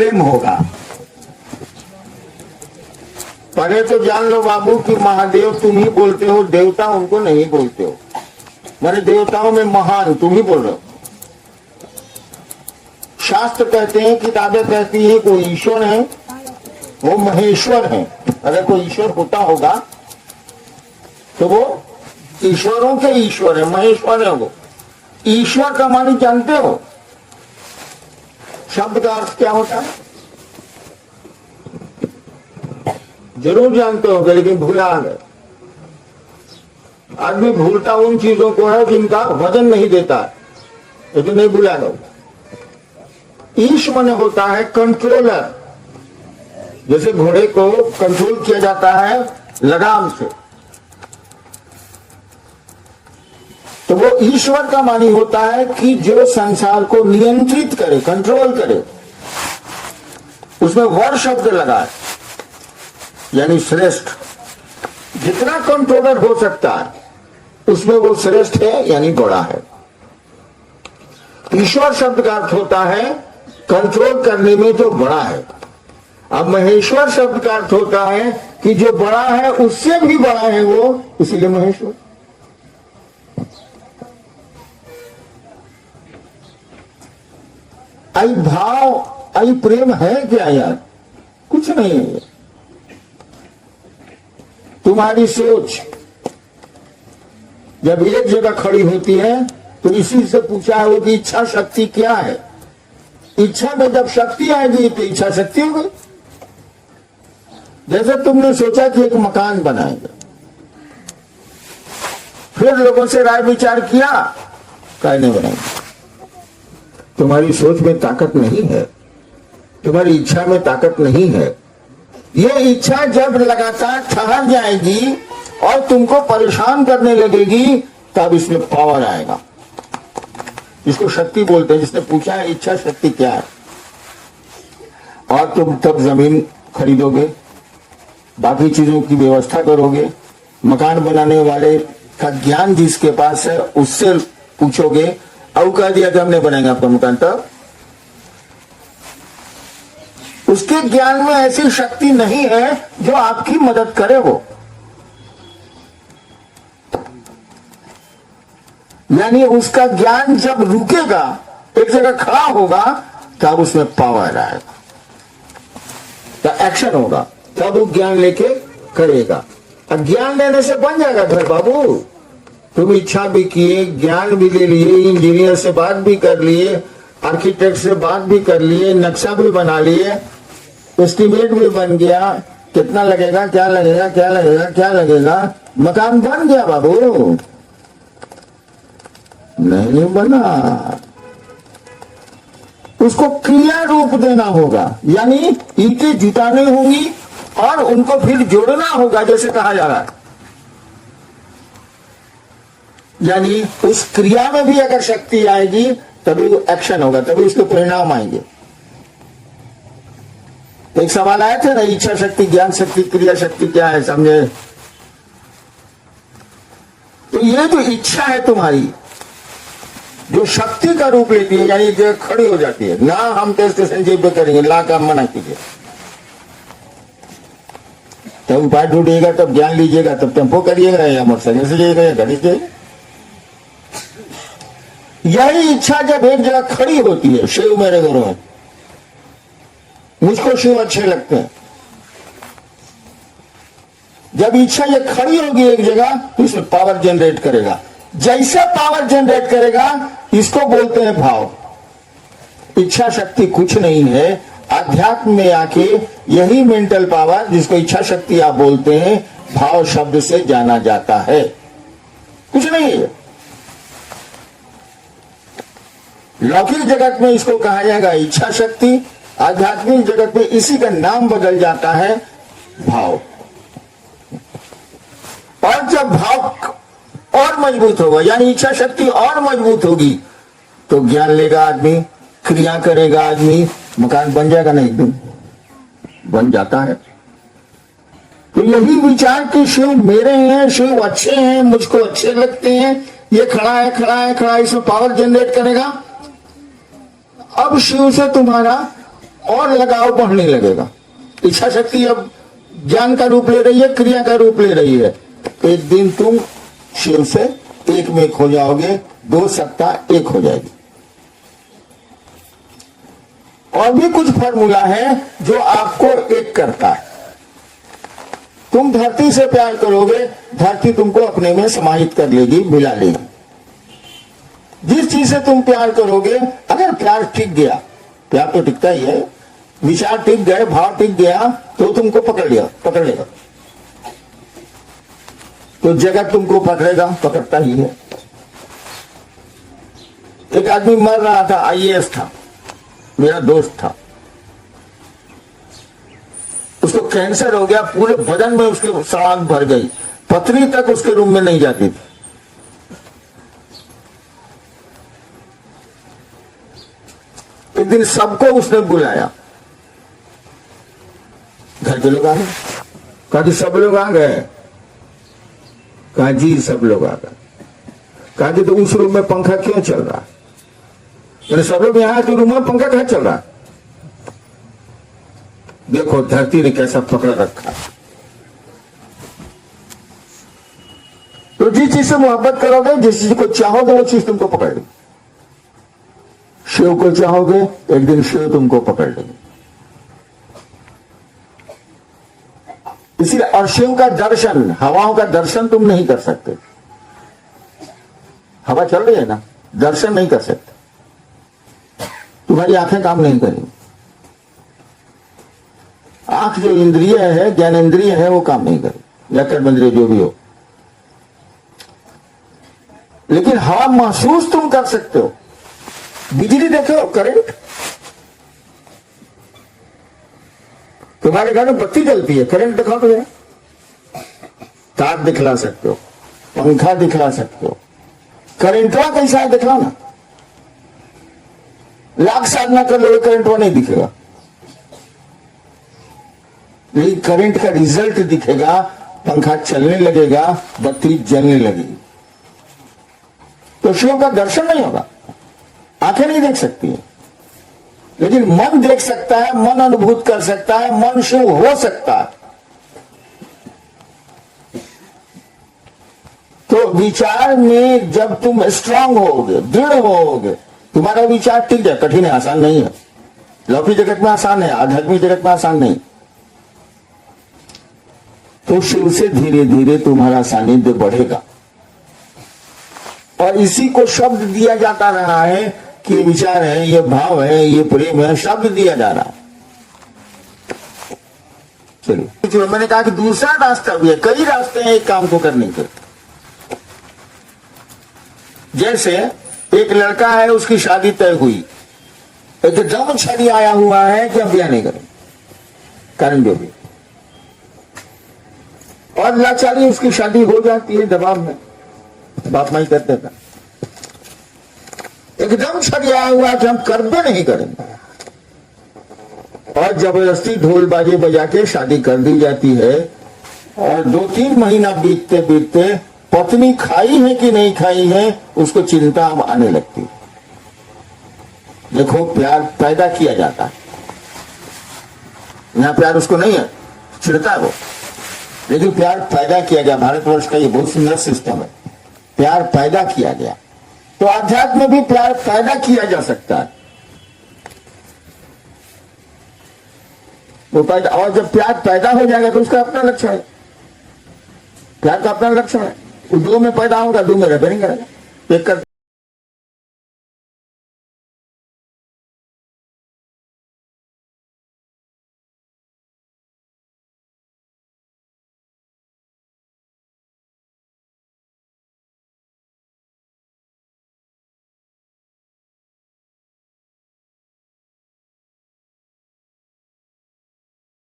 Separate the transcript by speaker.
Speaker 1: प्रेम होगा। पहले तो जान लो बाबू कि महादेव तुम ही बोलते हो, देवता उनको नहीं बोलते हो। मेरे देवताओं में महान तुम ही बोल रहे हो। शास्त्र कहते हैं, किताबें कहती है कोई ईश्वर है, वो महेश्वर है। अगर कोई ईश्वर होता होगा तो वो ईश्वरों के ईश्वर है, महेश्वर है। वो ईश्वर का मानी जानते हो शब्द का अर्थ क्या होता है? जरूर जानते हो, लेकिन भूला गए। आदमी भूलता उन चीजों को है जिनका वजन नहीं देता, लेकिन नहीं भूला गया। ईश माने होता है कंट्रोलर। जैसे घोड़े को कंट्रोल किया जाता है लगाम से, तो वो ईश्वर का मानी होता है कि जो संसार को नियंत्रित करे, कंट्रोल करे। उसमें वर शब्द लगा है, यानी श्रेष्ठ। जितना कंट्रोलर हो सकता है उसमें वो श्रेष्ठ है, यानी बड़ा है। ईश्वर शब्द का अर्थ होता है कंट्रोल करने में जो बड़ा है। अब महेश्वर शब्द का अर्थ होता है कि जो बड़ा है उससे भी बड़ा है वो, इसीलिए महेश्वर। आई भाव, आई प्रेम है क्या यार? कुछ नहीं है। तुम्हारी सोच जब एक जगह खड़ी होती है तो इसी से पूछा है वो कि इच्छा शक्ति क्या है। इच्छा में जब शक्ति आएगी तो इच्छा शक्ति हो गई। जैसे तुमने सोचा कि एक मकान बनाएंगे, फिर लोगों से राय विचार किया, क्या नहीं बनाएंगे। तुम्हारी सोच में ताकत नहीं है, तुम्हारी इच्छा में ताकत नहीं है। ये इच्छा जब लगातार ठहर जाएगी और तुमको परेशान करने लगेगी, तब इसमें पावर आएगा। इसको शक्ति बोलते हैं। जिसने पूछा है इच्छा शक्ति क्या है, और तुम तब जमीन खरीदोगे, बाकी चीजों की व्यवस्था करोगे, मकान बनाने वाले का ज्ञान जिसके पास है उससे पूछोगे, अब कह दिया कि हम नहीं बनाएंगे आपका मकान, तब उसके ज्ञान में ऐसी शक्ति नहीं है जो आपकी मदद करे। वो यानी उसका ज्ञान जब रुकेगा, एक जगह खड़ा होगा, तब उसमें पावर आएगा, तब एक्शन होगा, तब वो ज्ञान लेके करेगा। अब ज्ञान लेने से बन जाएगा घर बाबू। तुम इच्छा भी किए, ज्ञान भी ले लिए, इंजीनियर से बात भी कर लिए, आर्किटेक्ट से बात भी कर लिए, नक्शा भी बना लिए, एस्टिमेट भी बन गया, कितना लगेगा, क्या लगेगा, क्या लगेगा, क्या लगेगा, मकान बन गया बाबू। नहीं बना, उसको क्रिया रूप देना होगा, यानी ईंटें जुटानी होगी और उनको फिर जोड़ना होगा, जैसे कहा जा रहा है। यानी उस क्रिया में भी अगर शक्ति आएगी तभी एक्शन होगा, तभी उसके परिणाम आएंगे। एक सवाल आया था ना, इच्छा शक्ति, ज्ञान शक्ति, क्रिया शक्ति क्या है, समझे? तो ये जो इच्छा है तुम्हारी, जो शक्ति का रूप लेती है, यानी जो खड़ी हो जाती है ना, हम टेस्ट संजीव करेंगे, ला का मना कीजिए, तब उपाय ढूंढिएगा, तब ज्ञान लीजिएगा, तब टेम्पो करिएगा या मोटरसाइकिल से जाइएगा या गाड़ी से। यही इच्छा जब एक जगह खड़ी होती है, शिव मेरे गुरु है, मुझको शिव अच्छे लगते हैं। जब इच्छा ये खड़ी होगी एक जगह तो इसमें पावर जनरेट करेगा। जैसे पावर जनरेट करेगा इसको बोलते हैं भाव। इच्छा शक्ति कुछ नहीं है, अध्यात्म में आके यही मेंटल पावर जिसको इच्छा शक्ति आप बोलते हैं, भाव शब्द से जाना जाता है, कुछ नहीं है। लौकिक जगत में इसको कहा जाएगा इच्छा शक्ति, आध्यात्मिक जगत में इसी का नाम बदल जाता है भाव। और जब भाव और मजबूत होगा, यानी इच्छा शक्ति और मजबूत होगी, तो ज्ञान लेगा आदमी, क्रिया करेगा आदमी, मकान बन जाएगा, नहीं एकदम बन जाता है। तो यही विचार कि शिव मेरे हैं, शिव अच्छे हैं, मुझको अच्छे लगते हैं, ये खड़ा है, खड़ा है, खड़ा है, इसमें पावर जनरेट करेगा। अब शिव से तुम्हारा और लगाव बढ़ने लगेगा। इच्छा शक्ति अब ज्ञान का रूप ले रही है, क्रिया का रूप ले रही है। एक दिन तुम शिव से एक में खो जाओगे, 2 सत्ता एक हो जाएगी। और भी कुछ फॉर्मूला है जो आपको एक करता है। तुम धरती से प्यार करोगे, धरती तुमको अपने में समाहित कर लेगी, मिला लेगी। जिस चीज से तुम प्यार करोगे, अगर प्यार टिक गया, प्यार तो टिकता ही है, विचार टिक गए, भाव टिक गया, तो तुमको पकड़ लेगा। तो जगत तुमको पकड़ेगा, पकड़ता ही है। एक आदमी मर रहा था, आईएएस था, मेरा दोस्त था। उसको कैंसर हो गया, पूरे बदन में उसके सड़ांग भर गई, पत्नी तक उसके रूम में नहीं जाती थी। एक दिन सबको उसने बुलाया, घर के लोग आ गए। कहा कि सब लोग आ गए? कहा जी सब लोग आ गए। कहा कि तो उस रूम में पंखा क्यों चल रहा है? मैंने सब लोग यहां तो रूम में पंखा कहां चल रहा है? देखो धरती ने कैसा पकड़ रखा। तो जिस चीज से मोहब्बत करोगे, जिस चीज को चाहोगे, वो चीज तुमको पकड़ लेगी। शिव को चाहोगे, एक दिन शिव तुमको पकड़ लेगी। इसीलिए और शिव का दर्शन, हवाओं का दर्शन तुम नहीं कर सकते। हवा चल रही है ना, दर्शन नहीं कर सकते, तुम्हारी आंखें काम नहीं करेंगी। आंख जो इंद्रिय है, ज्ञान इंद्रिय है, वो काम नहीं करे, या कर्म इंद्रिय जो भी हो। लेकिन हवा महसूस तुम कर सकते हो। बिजली देखो, करंट, तुम्हारे घर में बत्ती जलती है, करंट दिखा दो, तार दिखला सकते हो, पंखा दिखला सकते हो। करंटवा कैसा है दिखला ना, लाख साधना कर लो, करंटवा नहीं दिखेगा। लेकिन करंट का रिजल्ट दिखेगा, पंखा चलने लगेगा, बत्ती जलने लगेगी। तो शिव का दर्शन नहीं होगा, आंखें नहीं देख सकती है, लेकिन मन देख सकता है, मन अनुभूत कर सकता है, मन शिव हो सकता है। तो विचार में जब तुम स्ट्रांग होगे, दृढ़ होगे, तुम्हारा विचार टिक जाए। कठिन है, आसान नहीं है। लौकिक जगत में आसान है, आध्यात्मिक जगत में आसान नहीं। तो शिव से धीरे धीरे तुम्हारा सानिध्य बढ़ेगा। और इसी को शब्द दिया जाता रहा है कि ये विचार है, ये भाव है, ये प्रेम है, शब्द दिया जा रहा है। चलिए, मैंने कहा कि दूसरा रास्ता भी है, कई रास्ते हैं एक काम को करने के। जैसे एक लड़का है, उसकी शादी तय हुई, एकदम छड़ी आया हुआ है कि अब ब्याह नहीं करें, कारण जो भी, और लाचारी उसकी शादी हो जाती है दबाव में, बाप माई कर देता। एकदम छड़ी आया हुआ है कि हम कर्म नहीं करेंगे, और जबरदस्ती ढोल बाजे बजा के शादी कर दी जाती है। और 2-3 महीना बीतते बीतते पत्नी खाई है कि नहीं खाई है, उसको चिंता अब आने लगती। देखो, प्यार पैदा किया जाता है, यहां प्यार उसको नहीं है, चिढ़ता है वो, लेकिन प्यार पैदा किया गया। भारतवर्ष का ये बहुत सुंदर सिस्टम है, प्यार पैदा किया गया। तो अध्यात्म में भी प्यार पैदा किया जा सकता है। वो पैदा, और जब प्यार पैदा हो जाएगा तो उसका अपना लक्ष्य है, प्यार का अपना लक्ष्य है। वो 2 में पैदा होगा, 2 में रह नहीं करेगा, एक कर